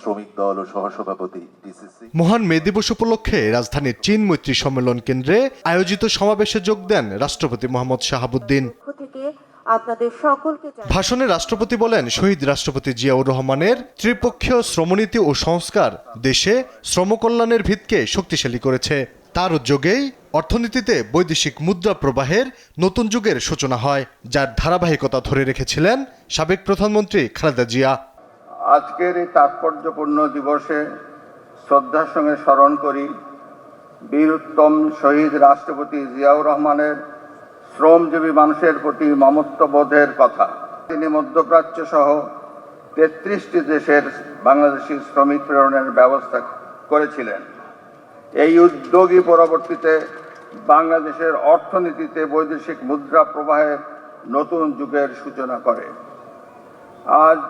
শ্রমিক দল ও সহসভাপতি ডিসিসি। মহান মে দিবস উপলক্ষে রাজধানীর চীন মৈত্রী সম্মেলন কেন্দ্রে আয়োজিত সমাবেশে যোগ দেন রাষ্ট্রপতি মোহাম্মদ শাহাবুদ্দিন। ভাষণে রাষ্ট্রপতি বলেন, শহীদ রাষ্ট্রপতি জিয়াউর রহমানের ত্রিপক্ষীয় শ্রমনীতি ও সংস্কার দেশে শ্রমকল্যাণের ভিতকে শক্তিশালী করেছে। তার উদ্যোগেই অর্থনীতিতে বৈদেশিক মুদ্রা প্রবাহের নতুন যুগের সূচনা হয়, যার ধারাবাহিকতা ধরে রেখেছিলেন সাবেক প্রধানমন্ত্রী খালেদা জিয়া। আজকের এই তাৎপর্যপূর্ণ দিবসে শ্রদ্ধার সঙ্গে স্মরণ করি বীরোত্তম শহীদ রাষ্ট্রপতি জিয়াউর রহমানের শ্রমজীবী মানুষের প্রতি মমত্ববোধের কথা। তিনি মধ্যপ্রাচ্য সহ ৩৩টি দেশের বাংলাদেশি শ্রমিক প্রেরণের ব্যবস্থা করেছিলেন। এই উদ্যোগই পরবর্তীতে বাংলাদেশের অর্থনীতিতে বৈদেশিক মুদ্রা প্রবাহের নতুন যুগের সূচনা করে। আজ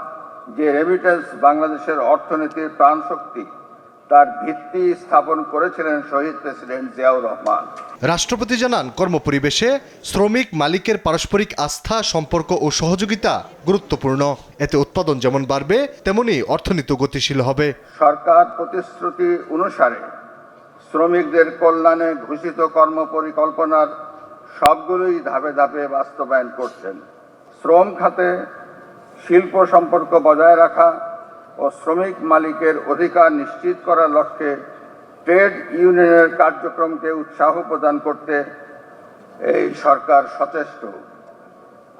যে রেমিটেন্স বাংলাদেশের অর্থনীতির প্রাণশক্তি, তার ভিত্তি স্থাপন করেছিলেন শহীদ প্রেসিডেন্ট জিয়াউর রহমান। রাষ্ট্রপতি জানান, কর্মপরিবেশে শ্রমিক মালিকের পারস্পরিক আস্থা, সম্পর্ক ও সহযোগিতা গুরুত্বপূর্ণ। এতে উৎপাদন যেমন বাড়বে, তেমনি অর্থনীতি গতিশীল হবে। সরকার প্রতিশ্রুতি অনুসারে শ্রমিকদের কল্যাণে ঘোষিত কর্মপরিকল্পনার সবগুলোই ধাপে ধাপে বাস্তবায়ন করছেন। শ্রম খাতে শিল্প সম্পর্ক বজায় রাখা ও শ্রমিক মালিকের অধিকার নিশ্চিত করার লক্ষ্যে ট্রেড ইউনিয়নের কার্যক্রমকে উৎসাহ প্রদান করতে এই সরকার সচেষ্ট।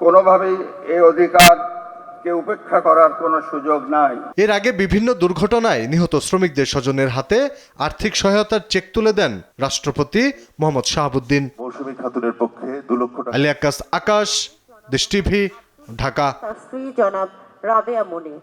কোনোভাবেই এই অধিকারকে উপেক্ষা করার কোনো সুযোগ নাই। এর আগে বিভিন্ন দুর্ঘটনায় নিহত শ্রমিকদের স্বজনের হাতে আর্থিক সহায়তার চেক তুলে দেন রাষ্ট্রপতি মোহাম্মদ শাহাবুদ্দিন। মৌসুমী খাতুনের পক্ষে 2 লক্ষ টাকা। আলী আকাশ, আকাশ, দেশ টিভি, ঢাকা। স্ত্রী জনাব রাবেয়া মনি।